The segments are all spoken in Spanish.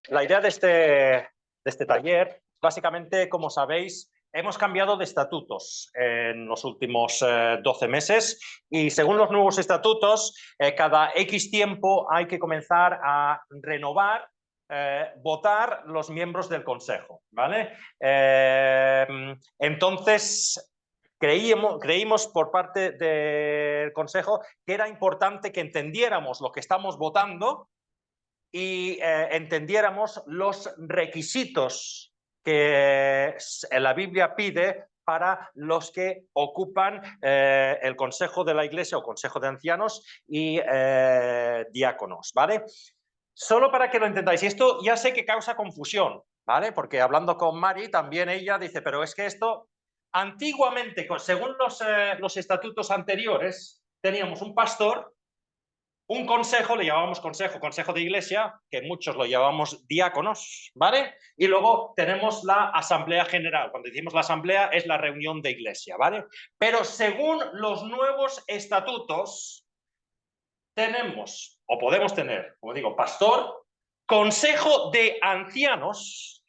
La idea de este taller, básicamente, como sabéis, hemos cambiado de estatutos en los últimos 12 meses y según los nuevos estatutos, cada X tiempo hay que comenzar a renovar, votar los miembros del Consejo, ¿vale? Entonces, creímos por parte del Consejo que era importante que entendiéramos lo que estamos votando y entendiéramos los requisitos que la Biblia pide para los que ocupan el Consejo de la Iglesia o Consejo de Ancianos y diáconos, ¿vale? Solo para que lo entendáis, y esto ya sé que causa confusión, ¿vale? Porque hablando con Mari, también ella dice, pero es que esto, antiguamente, según los estatutos anteriores, teníamos un pastor, un consejo, le llamábamos consejo de iglesia, que muchos lo llamamos diáconos, ¿vale? Y luego tenemos la asamblea general. Cuando decimos la asamblea es la reunión de iglesia, ¿vale? Pero según los nuevos estatutos, tenemos, o podemos tener, como digo, pastor, consejo de ancianos,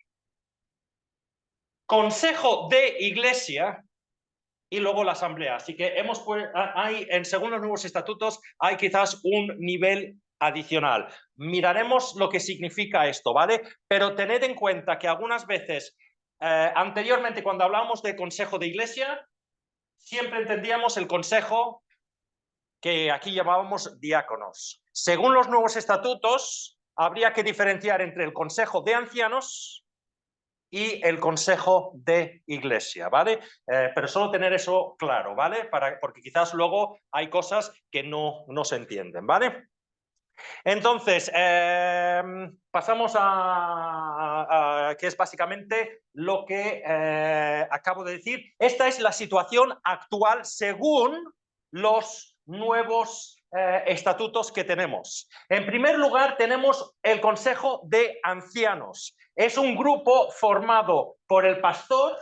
consejo de iglesia y luego la asamblea. Así que según los nuevos estatutos, hay quizás un nivel adicional. Miraremos lo que significa esto, ¿vale? Pero tened en cuenta que algunas veces, anteriormente, cuando hablábamos de consejo de iglesia, siempre entendíamos el consejo que aquí llamábamos diáconos. Según los nuevos estatutos, habría que diferenciar entre el consejo de ancianos y el consejo de iglesia, ¿vale? Pero solo tener eso claro, ¿vale? Porque quizás luego hay cosas que no se entienden, ¿vale? Entonces, pasamos a que es básicamente lo que acabo de decir. Esta es la situación actual según los nuevos estatutos que tenemos. En primer lugar, tenemos el Consejo de Ancianos. Es un grupo formado por el pastor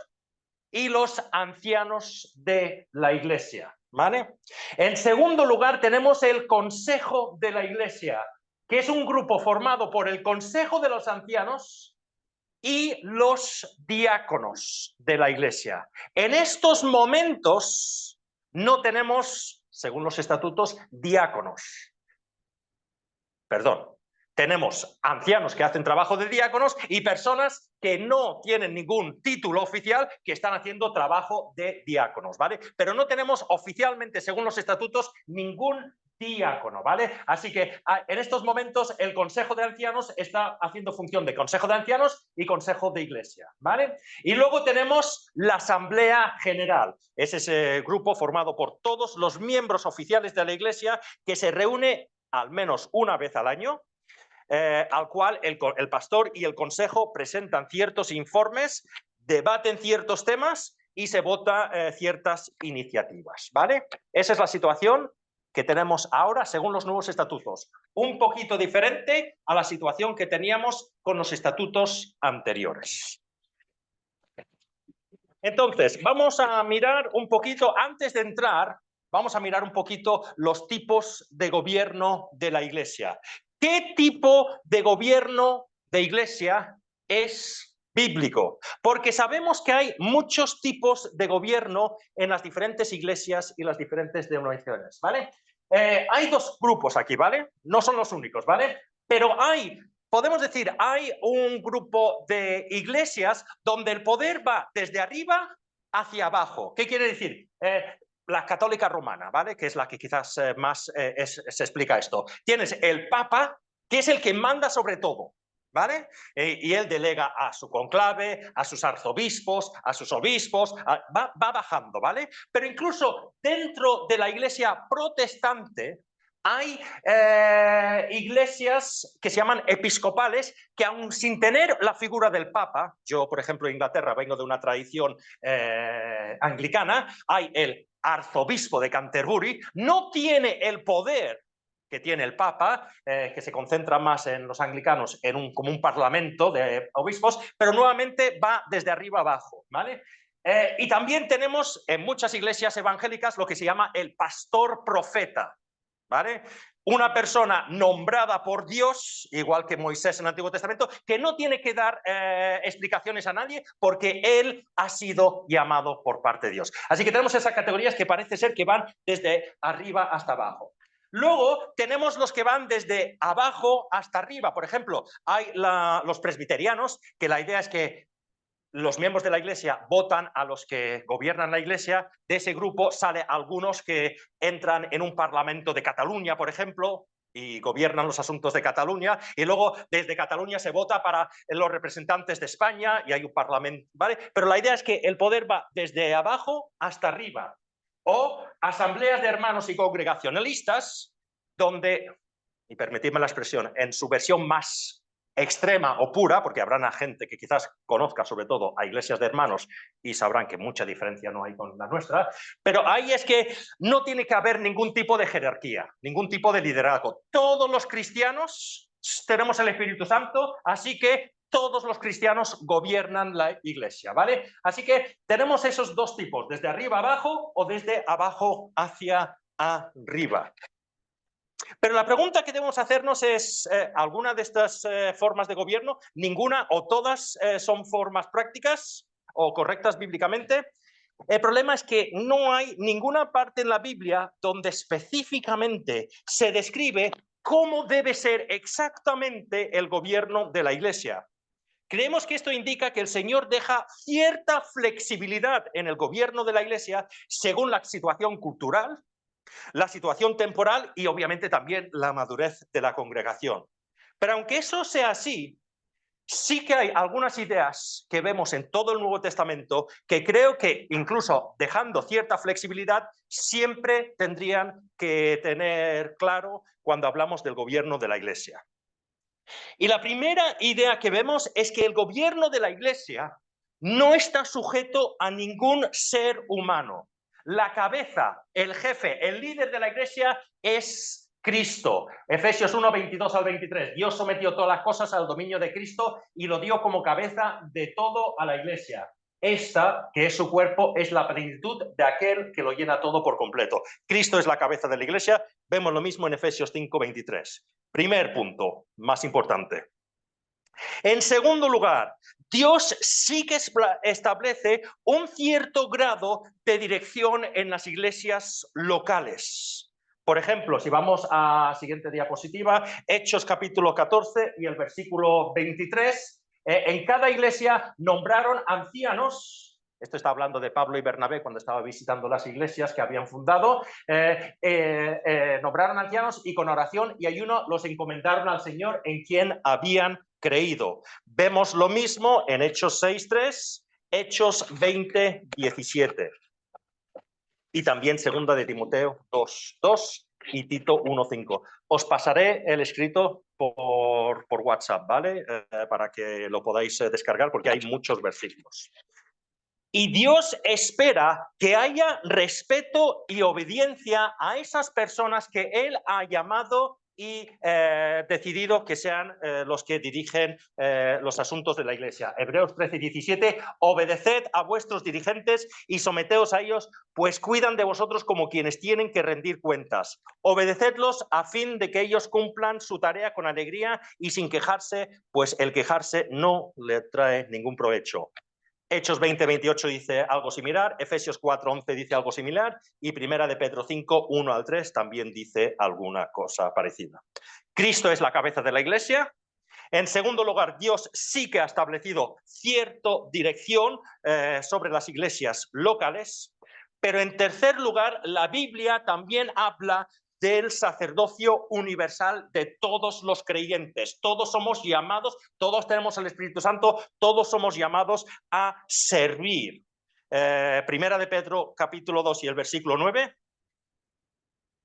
y los ancianos de la iglesia, ¿vale? En segundo lugar, tenemos el Consejo de la Iglesia, que es un grupo formado por el Consejo de los Ancianos y los diáconos de la Iglesia. En estos momentos no tenemos, según los estatutos, diáconos. Perdón. Tenemos ancianos que hacen trabajo de diáconos y personas que no tienen ningún título oficial que están haciendo trabajo de diáconos, ¿vale? Pero no tenemos oficialmente, según los estatutos, ningún diácono, ¿vale? Así que en estos momentos el Consejo de Ancianos está haciendo función de Consejo de Ancianos y Consejo de Iglesia, ¿vale? Y luego tenemos la Asamblea General. Es ese grupo formado por todos los miembros oficiales de la Iglesia que se reúne al menos una vez al año, al cual el pastor y el consejo presentan ciertos informes, debaten ciertos temas y se vota ciertas iniciativas, ¿vale? Esa es la situación que tenemos ahora según los nuevos estatutos. Un poquito diferente a la situación que teníamos con los estatutos anteriores. Entonces, vamos a mirar un poquito, antes de entrar, vamos a mirar un poquito los tipos de gobierno de la Iglesia. ¿Qué tipo de gobierno de Iglesia es bíblico? Porque sabemos que hay muchos tipos de gobierno en las diferentes iglesias y las diferentes denominaciones, ¿vale? Hay dos grupos aquí, ¿vale? No son los únicos, ¿vale? Pero podemos decir, hay un grupo de iglesias donde el poder va desde arriba hacia abajo. ¿Qué quiere decir? La católica romana, ¿vale? Que es la que quizás más se explica esto. Tienes el Papa, que es el que manda sobre todo, ¿vale? Y él delega a su conclave, a sus arzobispos, a sus obispos, va bajando, ¿vale? Pero incluso dentro de la iglesia protestante hay iglesias que se llaman episcopales, que aun sin tener la figura del Papa, yo por ejemplo en Inglaterra vengo de una tradición anglicana, hay el arzobispo de Canterbury, no tiene el poder que tiene el Papa, que se concentra más en los anglicanos como un parlamento de obispos, pero nuevamente va desde arriba abajo, ¿vale? Y también tenemos en muchas iglesias evangélicas lo que se llama el pastor profeta, ¿vale? Una persona nombrada por Dios, igual que Moisés en el Antiguo Testamento, que no tiene que dar explicaciones a nadie porque él ha sido llamado por parte de Dios. Así que tenemos esas categorías que parece ser que van desde arriba hasta abajo. Luego tenemos los que van desde abajo hasta arriba. Por ejemplo, hay los presbiterianos, que la idea es que los miembros de la iglesia votan a los que gobiernan la iglesia. De ese grupo sale algunos que entran en un parlamento de Cataluña, por ejemplo, y gobiernan los asuntos de Cataluña, y luego desde Cataluña se vota para los representantes de España y hay un parlamento, ¿vale? Pero la idea es que el poder va desde abajo hasta arriba. O asambleas de hermanos y congregacionalistas, donde, y permitidme la expresión, en su versión más extrema o pura, porque habrá gente que quizás conozca sobre todo a iglesias de hermanos y sabrán que mucha diferencia no hay con la nuestra, pero ahí es que no tiene que haber ningún tipo de jerarquía, ningún tipo de liderazgo. Todos los cristianos tenemos el Espíritu Santo, así que todos los cristianos gobiernan la iglesia, ¿vale? Así que tenemos esos dos tipos, desde arriba abajo o desde abajo hacia arriba. Pero la pregunta que debemos hacernos es, ¿alguna de estas formas de gobierno, ninguna o todas son formas prácticas o correctas bíblicamente? El problema es que no hay ninguna parte en la Biblia donde específicamente se describe cómo debe ser exactamente el gobierno de la Iglesia. Creemos que esto indica que el Señor deja cierta flexibilidad en el gobierno de la Iglesia según la situación cultural, la situación temporal y obviamente también la madurez de la congregación. Pero aunque eso sea así, sí que hay algunas ideas que vemos en todo el Nuevo Testamento que creo que incluso dejando cierta flexibilidad siempre tendrían que tener claro cuando hablamos del gobierno de la Iglesia. Y la primera idea que vemos es que el gobierno de la Iglesia no está sujeto a ningún ser humano. La cabeza, el jefe, el líder de la Iglesia es Cristo. Efesios 1, 22 al 23. Dios sometió todas las cosas al dominio de Cristo y lo dio como cabeza de todo a la Iglesia. Esta, que es su cuerpo, es la plenitud de aquel que lo llena todo por completo. Cristo es la cabeza de la Iglesia. Vemos lo mismo en Efesios 5, 23. Primer punto, más importante. En segundo lugar, Dios sí que establece un cierto grado de dirección en las iglesias locales. Por ejemplo, si vamos a la siguiente diapositiva, Hechos capítulo 14 y el versículo 23, en cada iglesia nombraron ancianos. Esto está hablando de Pablo y Bernabé cuando estaba visitando las iglesias que habían fundado. Nombraron ancianos y con oración y ayuno los encomendaron al Señor en quien habían creído. Vemos lo mismo en Hechos 6:3, Hechos 20:17. Y también segunda de Timoteo 2:2 y Tito 1:5. Os pasaré el escrito por WhatsApp, ¿vale? Para que lo podáis descargar porque hay muchos versículos. Y Dios espera que haya respeto y obediencia a esas personas que Él ha llamado y decidido que sean los que dirigen los asuntos de la Iglesia. Hebreos 13:17, obedeced a vuestros dirigentes y someteos a ellos, pues cuidan de vosotros como quienes tienen que rendir cuentas. Obedecedlos a fin de que ellos cumplan su tarea con alegría y sin quejarse, pues el quejarse no le trae ningún provecho. Hechos 20:28 dice algo similar, Efesios 4:11 dice algo similar y Primera de Pedro 5:1 al 3 también dice alguna cosa parecida. Cristo es la cabeza de la Iglesia. En segundo lugar, Dios sí que ha establecido cierta dirección sobre las iglesias locales. Pero en tercer lugar, la Biblia también habla del sacerdocio universal de todos los creyentes. Todos somos llamados, todos tenemos el Espíritu Santo, todos somos llamados a servir. Primera de Pedro, capítulo 2 y el versículo 9.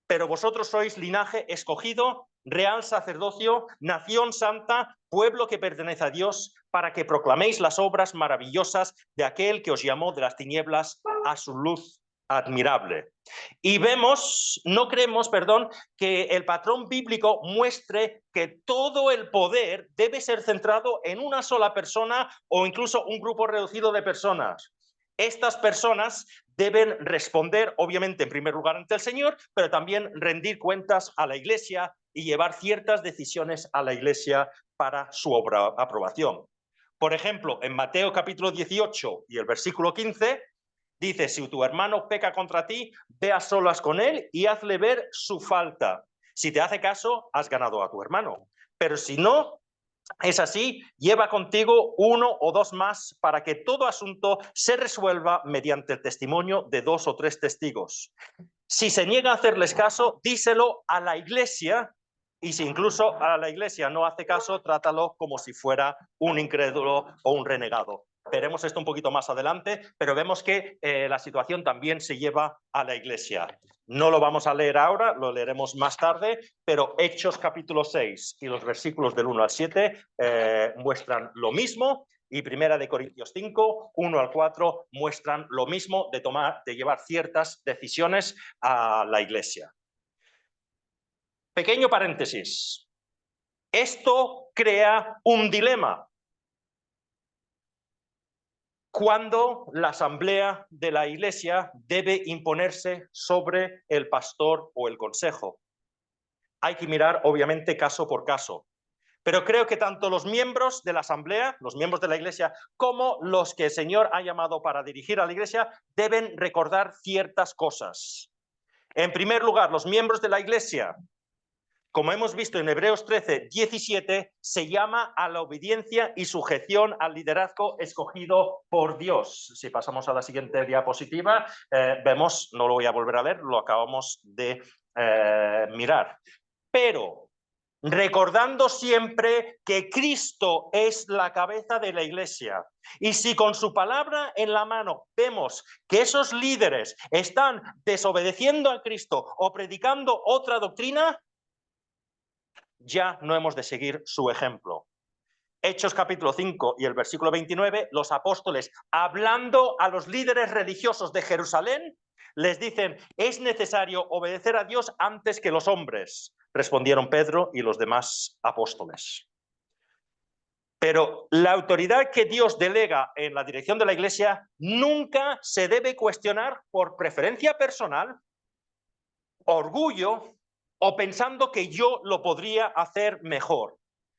Pero vosotros sois linaje escogido, real sacerdocio, nación santa, pueblo que pertenece a Dios, para que proclaméis las obras maravillosas de aquel que os llamó de las tinieblas a su luz admirable. Y no creemos, que el patrón bíblico muestre que todo el poder debe ser centrado en una sola persona o incluso un grupo reducido de personas. Estas personas deben responder, obviamente, en primer lugar ante el Señor, pero también rendir cuentas a la Iglesia y llevar ciertas decisiones a la Iglesia para su aprobación. Por ejemplo, en Mateo capítulo 18 y el versículo 15, dice, si tu hermano peca contra ti, ve a solas con él y hazle ver su falta. Si te hace caso, has ganado a tu hermano. Pero si no es así, lleva contigo uno o dos más para que todo asunto se resuelva mediante el testimonio de 2 o 3 testigos. Si se niega a hacerles caso, díselo a la Iglesia, y si incluso a la Iglesia no hace caso, trátalo como si fuera un incrédulo o un renegado. Veremos esto un poquito más adelante, pero vemos que la situación también se lleva a la Iglesia. No lo vamos a leer ahora, lo leeremos más tarde, pero Hechos capítulo 6 y los versículos del 1 al 7 muestran lo mismo, y Primera de Corintios 5, 1 al 4 muestran lo mismo de llevar ciertas decisiones a la Iglesia. Pequeño paréntesis. Esto crea un dilema. Cuando la asamblea de la Iglesia debe imponerse sobre el pastor o el consejo. Hay que mirar, obviamente, caso por caso. Pero creo que tanto los miembros de la asamblea, los miembros de la Iglesia, como los que el Señor ha llamado para dirigir a la Iglesia, deben recordar ciertas cosas. En primer lugar, los miembros de la Iglesia, como hemos visto en Hebreos 13, 17, se llama a la obediencia y sujeción al liderazgo escogido por Dios. Si pasamos a la siguiente diapositiva, vemos, no lo voy a volver a leer, lo acabamos de mirar. Pero recordando siempre que Cristo es la cabeza de la Iglesia. Y si con su palabra en la mano vemos que esos líderes están desobedeciendo a Cristo o predicando otra doctrina, ya no hemos de seguir su ejemplo. Hechos capítulo 5 y el versículo 29, los apóstoles, hablando a los líderes religiosos de Jerusalén, les dicen, es necesario obedecer a Dios antes que los hombres. Respondieron Pedro y los demás apóstoles. Pero la autoridad que Dios delega en la dirección de la Iglesia nunca se debe cuestionar por preferencia personal, orgullo o pensando que yo lo podría hacer mejor,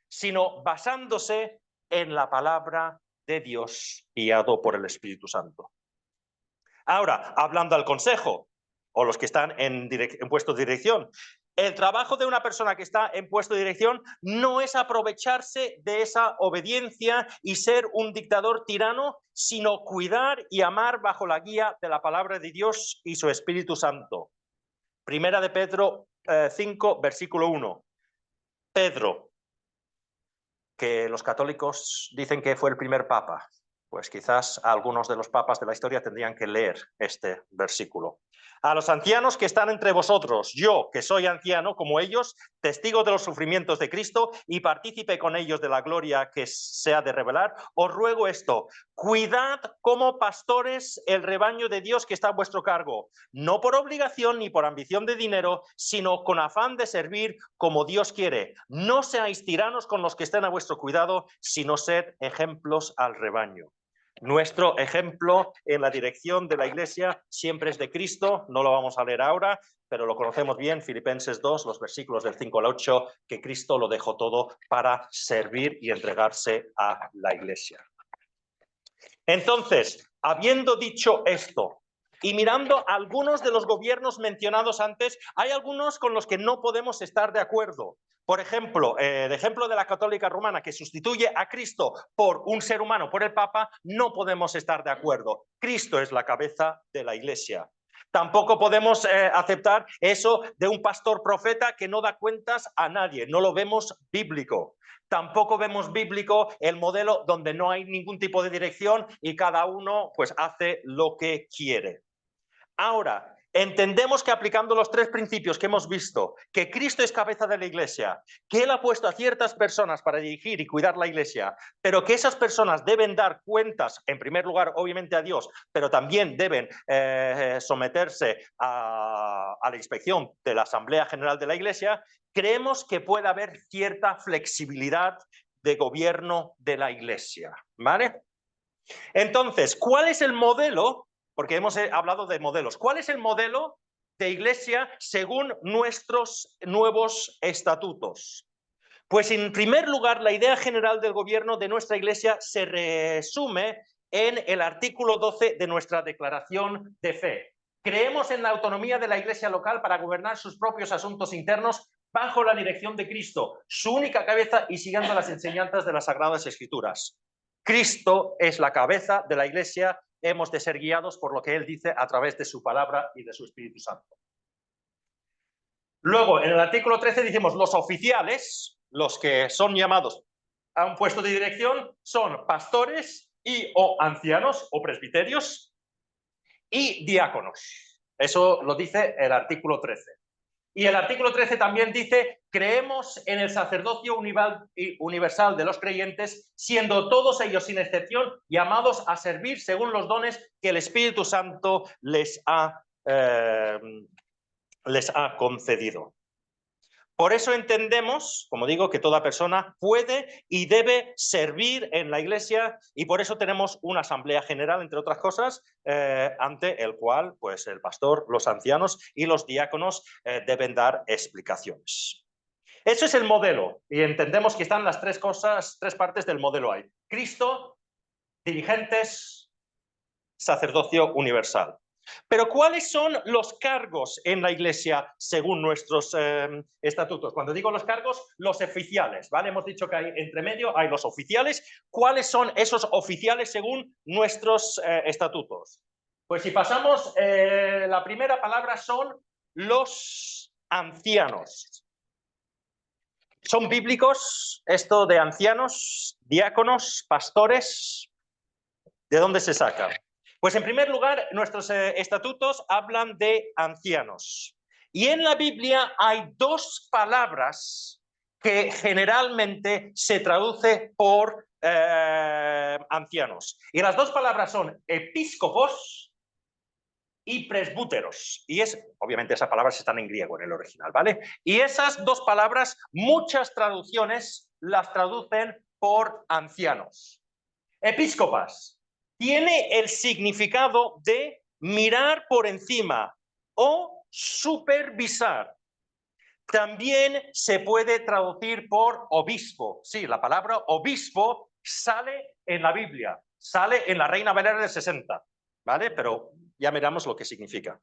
sino basándose en la palabra de Dios guiado por el Espíritu Santo. Ahora, hablando al consejo, o los que están en puesto de dirección, el trabajo de una persona que está en puesto de dirección no es aprovecharse de esa obediencia y ser un dictador tirano, sino cuidar y amar bajo la guía de la palabra de Dios y su Espíritu Santo. Primera de Pedro 5, versículo 1. Pedro, que los católicos dicen que fue el primer papa, pues quizás algunos de los papas de la historia tendrían que leer este versículo. A los ancianos que están entre vosotros, yo, que soy anciano como ellos, testigo de los sufrimientos de Cristo y partícipe con ellos de la gloria que se ha de revelar, os ruego esto, cuidad como pastores el rebaño de Dios que está a vuestro cargo, no por obligación ni por ambición de dinero, sino con afán de servir como Dios quiere. No seáis tiranos con los que estén a vuestro cuidado, sino sed ejemplos al rebaño. Nuestro ejemplo en la dirección de la Iglesia siempre es de Cristo, no lo vamos a leer ahora, pero lo conocemos bien, Filipenses 2, los versículos del 5 al 8, que Cristo lo dejó todo para servir y entregarse a la Iglesia. Entonces, habiendo dicho esto, y mirando algunos de los gobiernos mencionados antes, hay algunos con los que no podemos estar de acuerdo. Por ejemplo, el ejemplo de la Católica Romana, que sustituye a Cristo por un ser humano, por el Papa, no podemos estar de acuerdo. Cristo es la cabeza de la Iglesia. Tampoco podemos aceptar eso de un pastor profeta que no da cuentas a nadie. No lo vemos bíblico. Tampoco vemos bíblico el modelo donde no hay ningún tipo de dirección y cada uno pues hace lo que quiere. Ahora, entendemos que aplicando los 3 principios que hemos visto, que Cristo es cabeza de la Iglesia, que Él ha puesto a ciertas personas para dirigir y cuidar la Iglesia, pero que esas personas deben dar cuentas, en primer lugar, obviamente a Dios, pero también deben someterse a la inspección de la Asamblea General de la Iglesia, creemos que puede haber cierta flexibilidad de gobierno de la Iglesia, ¿vale? Entonces, ¿cuál es el modelo? Porque hemos hablado de modelos. ¿Cuál es el modelo de iglesia según nuestros nuevos estatutos? Pues en primer lugar, la idea general del gobierno de nuestra iglesia se resume en el artículo 12 de nuestra declaración de fe. Creemos en la autonomía de la iglesia local para gobernar sus propios asuntos internos bajo la dirección de Cristo, su única cabeza, y siguiendo las enseñanzas de las Sagradas Escrituras. Cristo es la cabeza de la iglesia, hemos de ser guiados por lo que Él dice a través de su palabra y de su Espíritu Santo. Luego, en el artículo 13 decimos los oficiales, los que son llamados a un puesto de dirección, son pastores y o ancianos o presbiterios y diáconos. Eso lo dice el artículo 13. Y el artículo 13 también dice, creemos en el sacerdocio universal de los creyentes, siendo todos ellos sin excepción llamados a servir según los dones que el Espíritu Santo les ha concedido. Por eso entendemos, como digo, que toda persona puede y debe servir en la iglesia, y por eso tenemos una asamblea general, entre otras cosas, ante el cual pues, el pastor, los ancianos y los diáconos deben dar explicaciones. Eso es el modelo, y entendemos que están las tres partes del modelo ahí. Cristo, dirigentes, sacerdocio universal. Pero ¿cuáles son los cargos en la iglesia según nuestros estatutos? Cuando digo los cargos, los oficiales, ¿vale? Hemos dicho que hay entre medio, hay los oficiales. ¿Cuáles son esos oficiales según nuestros estatutos? Pues si pasamos, la primera palabra son los ancianos. ¿Son bíblicos esto de ancianos, diáconos, pastores? ¿De dónde se saca? Pues en primer lugar, nuestros estatutos hablan de ancianos. Y en la Biblia hay dos palabras que generalmente se traduce por ancianos. Y las dos palabras son episcopos y presbúteros. Y obviamente esas palabras están en griego en el original, ¿vale? Y esas dos palabras, muchas traducciones las traducen por ancianos. Episcopas tiene el significado de mirar por encima o supervisar. También se puede traducir por obispo. Sí, la palabra obispo sale en la Biblia, sale en la Reina Valera del 60, ¿vale? Pero ya miramos lo que significa.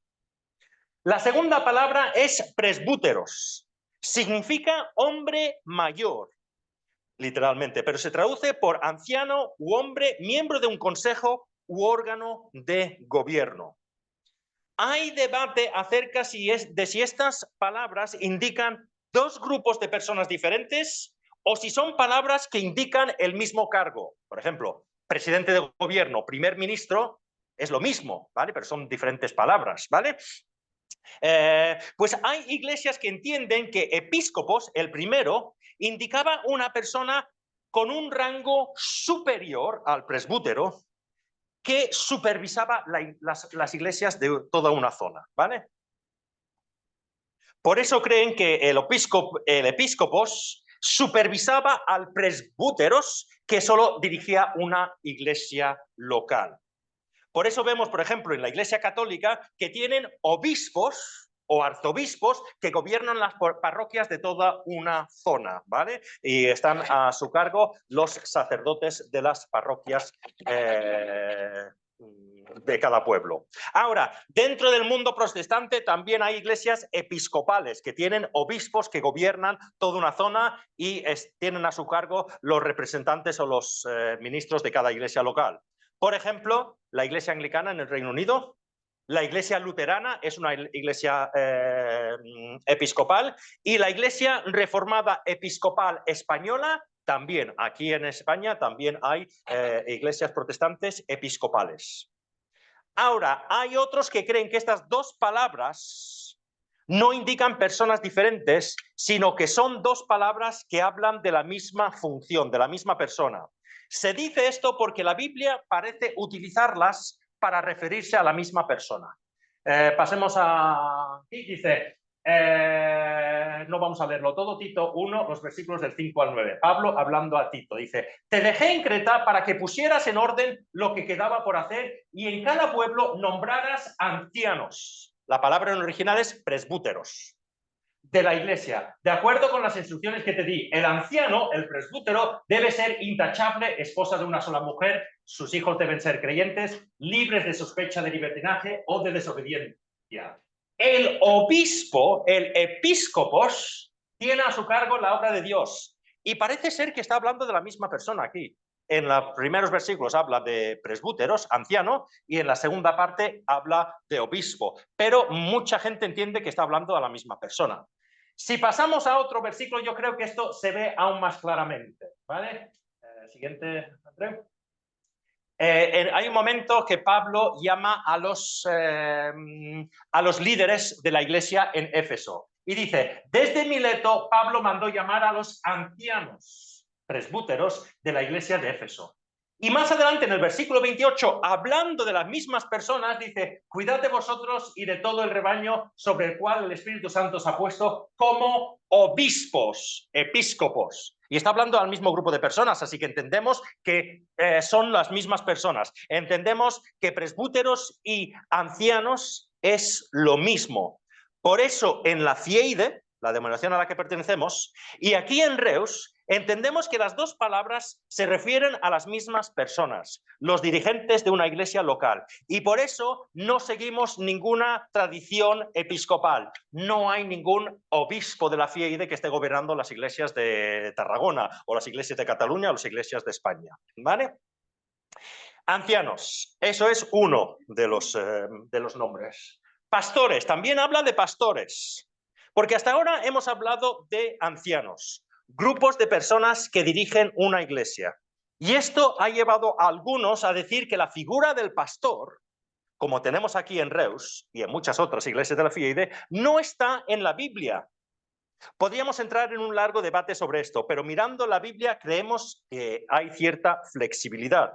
La segunda palabra es presbúteros. Significa hombre mayor, literalmente, pero se traduce por anciano u hombre, miembro de un consejo u órgano de gobierno. Hay debate acerca de si estas palabras indican dos grupos de personas diferentes o si son palabras que indican el mismo cargo. Por ejemplo, presidente de gobierno, primer ministro, es lo mismo, ¿vale? Pero son diferentes palabras, ¿vale? Pues hay iglesias que entienden que episcopos, el primero, indicaba una persona con un rango superior al presbútero que supervisaba las iglesias de toda una zona, ¿vale? Por eso creen que el episcopos supervisaba al presbúteros, que solo dirigía una iglesia local. Por eso vemos, por ejemplo, en la Iglesia Católica que tienen obispos o arzobispos que gobiernan las parroquias de toda una zona, ¿vale? Y están a su cargo los sacerdotes de las parroquias de cada pueblo. Ahora, dentro del mundo protestante también hay iglesias episcopales que tienen obispos que gobiernan toda una zona y tienen a su cargo los representantes o los ministros de cada iglesia local. Por ejemplo, la iglesia anglicana en el Reino Unido, la iglesia luterana es una iglesia episcopal y la iglesia reformada episcopal española también. Aquí en España también hay iglesias protestantes episcopales. Ahora, hay otros que creen que estas dos palabras no indican personas diferentes, sino que son dos palabras que hablan de la misma función, de la misma persona. Se dice esto porque la Biblia parece utilizarlas para referirse a la misma persona. Pasemos a aquí, dice, No vamos a leerlo todo. Tito 1, los versículos del 5 al 9. Pablo hablando a Tito, dice: te dejé en Creta para que pusieras en orden lo que quedaba por hacer y en cada pueblo nombraras ancianos. La palabra en original es presbúteros de la iglesia, de acuerdo con las instrucciones que te di. El anciano, el presbútero, debe ser intachable, esposa de una sola mujer, sus hijos deben ser creyentes, libres de sospecha de libertinaje o de desobediencia. El obispo, el episcopos, tiene a su cargo la obra de Dios. Y parece ser que está hablando de la misma persona aquí. En los primeros versículos habla de presbúteros, anciano, y en la segunda parte habla de obispo. Pero mucha gente entiende que está hablando de la misma persona. Si pasamos a otro versículo, yo creo que esto se ve aún más claramente. ¿Vale? Siguiente, André. Hay un momento que Pablo llama a los líderes de la iglesia en Éfeso. Y dice: desde Mileto, Pablo mandó llamar a los ancianos presbúteros de la iglesia de Éfeso. Y más adelante, en el versículo 28, hablando de las mismas personas, dice: cuidad de vosotros y de todo el rebaño sobre el cual el Espíritu Santo os ha puesto como obispos, episcopos. Y está hablando al mismo grupo de personas, así que entendemos que son las mismas personas. Entendemos que presbúteros y ancianos es lo mismo. Por eso en la Fieide, la denominación a la que pertenecemos, y aquí en Reus, entendemos que las dos palabras se refieren a las mismas personas, los dirigentes de una iglesia local. Y por eso no seguimos ninguna tradición episcopal. No hay ningún obispo de la Fieide que esté gobernando las iglesias de Tarragona, o las iglesias de Cataluña, o las iglesias de España. ¿Vale? Ancianos, eso es uno de los nombres. Pastores, también habla de pastores, porque hasta ahora hemos hablado de ancianos, grupos de personas que dirigen una iglesia. Y esto ha llevado a algunos a decir que la figura del pastor, como tenemos aquí en Reus y en muchas otras iglesias de la Fieide, no está en la Biblia. Podríamos entrar en un largo debate sobre esto, pero mirando la Biblia creemos que hay cierta flexibilidad.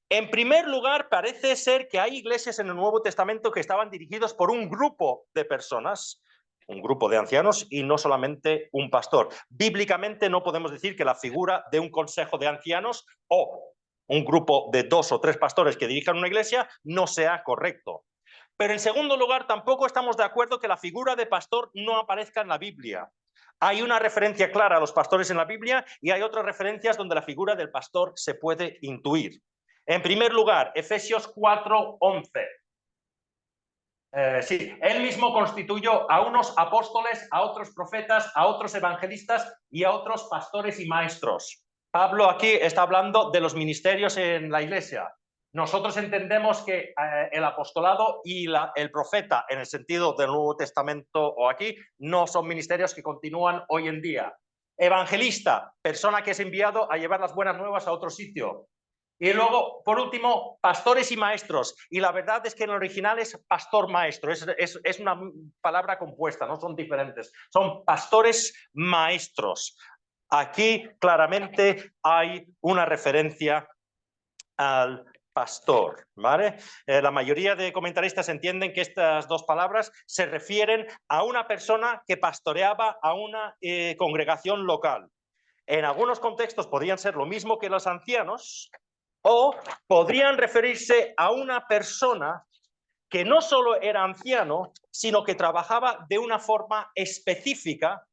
En primer lugar, parece ser que hay iglesias en el Nuevo Testamento que estaban dirigidos por un grupo de personas, un grupo de ancianos y no solamente un pastor. Bíblicamente no podemos decir que la figura de un consejo de ancianos o un grupo de 2 o 3 pastores que dirijan una iglesia no sea correcto. Pero en segundo lugar, tampoco estamos de acuerdo que la figura de pastor no aparezca en la Biblia. Hay una referencia clara a los pastores en la Biblia y hay otras referencias donde la figura del pastor se puede intuir. En primer lugar, Efesios 4:11. Sí, él mismo constituyó a unos apóstoles, a otros profetas, a otros evangelistas y a otros pastores y maestros. Pablo aquí está hablando de los ministerios en la iglesia. Nosotros entendemos que el apostolado y el profeta, en el sentido del Nuevo Testamento o aquí, no son ministerios que continúan hoy en día. Evangelista, persona que es enviado a llevar las buenas nuevas a otro sitio. Y luego, por último, pastores y maestros. Y la verdad es que en el original es pastor-maestro. Es una palabra compuesta, no son diferentes. Son pastores maestros. Aquí claramente hay una referencia al pastor, ¿vale? La mayoría de comentaristas entienden que estas dos palabras se refieren a una persona que pastoreaba a una congregación local. En algunos contextos podrían ser lo mismo que los ancianos, o podrían referirse a una persona que no solo era anciano, sino que trabajaba de una forma específica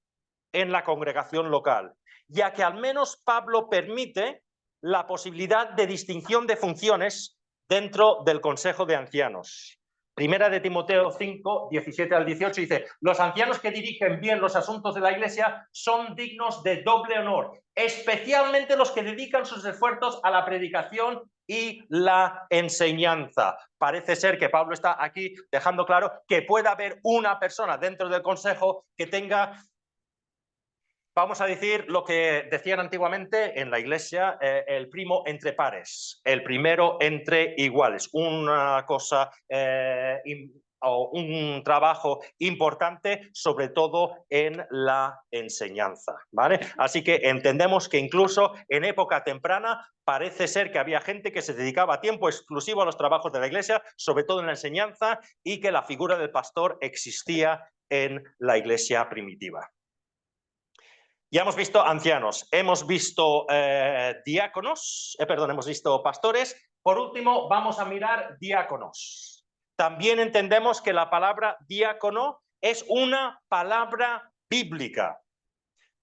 en la congregación local, ya que al menos Pablo permite la posibilidad de distinción de funciones dentro del Consejo de Ancianos. Primera de Timoteo 5, 17 al 18 dice: los ancianos que dirigen bien los asuntos de la iglesia son dignos de doble honor, especialmente los que dedican sus esfuerzos a la predicación y la enseñanza. Parece ser que Pablo está aquí dejando claro que puede haber una persona dentro del consejo que tenga, vamos a decir, lo que decían antiguamente en la iglesia, el primo entre pares, el primero entre iguales, una cosa o un trabajo importante, sobre todo en la enseñanza, ¿vale? Así que entendemos que incluso en época temprana parece ser que había gente que se dedicaba a tiempo exclusivo a los trabajos de la iglesia, sobre todo en la enseñanza, y que la figura del pastor existía en la iglesia primitiva. Ya hemos visto ancianos, hemos visto hemos visto pastores. Por último, vamos a mirar diáconos. También entendemos que la palabra diácono es una palabra bíblica.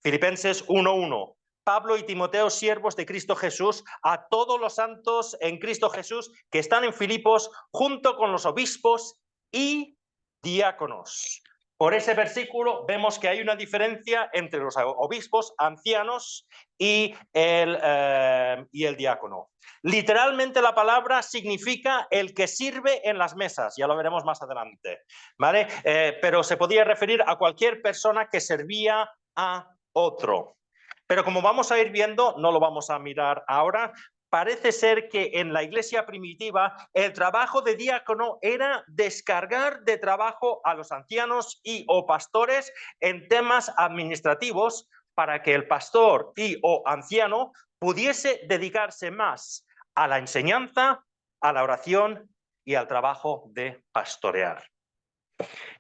Filipenses 1:1. Pablo y Timoteo, siervos de Cristo Jesús, a todos los santos en Cristo Jesús que están en Filipos, junto con los obispos y diáconos. Por ese versículo vemos que hay una diferencia entre los obispos, ancianos y el diácono. Literalmente la palabra significa el que sirve en las mesas, ya lo veremos más adelante, ¿vale? Pero se podía referir a cualquier persona que servía a otro. Pero como vamos a ir viendo, no lo vamos a mirar ahora, parece ser que en la iglesia primitiva el trabajo de diácono era descargar de trabajo a los ancianos y o pastores en temas administrativos para que el pastor y o anciano pudiese dedicarse más a la enseñanza, a la oración y al trabajo de pastorear.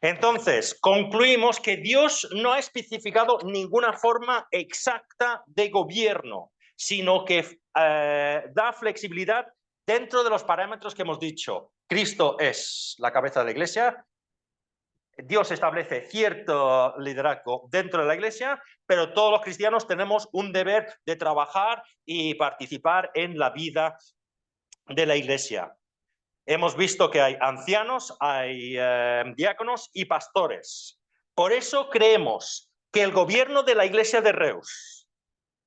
Entonces, concluimos que Dios no ha especificado ninguna forma exacta de gobierno, sino que da flexibilidad dentro de los parámetros que hemos dicho. Cristo es la cabeza de la iglesia, Dios establece cierto liderazgo dentro de la iglesia, pero todos los cristianos tenemos un deber de trabajar y participar en la vida de la iglesia. Hemos visto que hay ancianos, hay diáconos y pastores. Por eso creemos que el gobierno de la iglesia de Reus,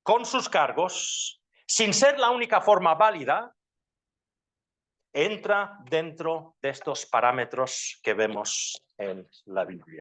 con sus cargos, sin ser la única forma válida, entra dentro de estos parámetros que vemos en la Biblia.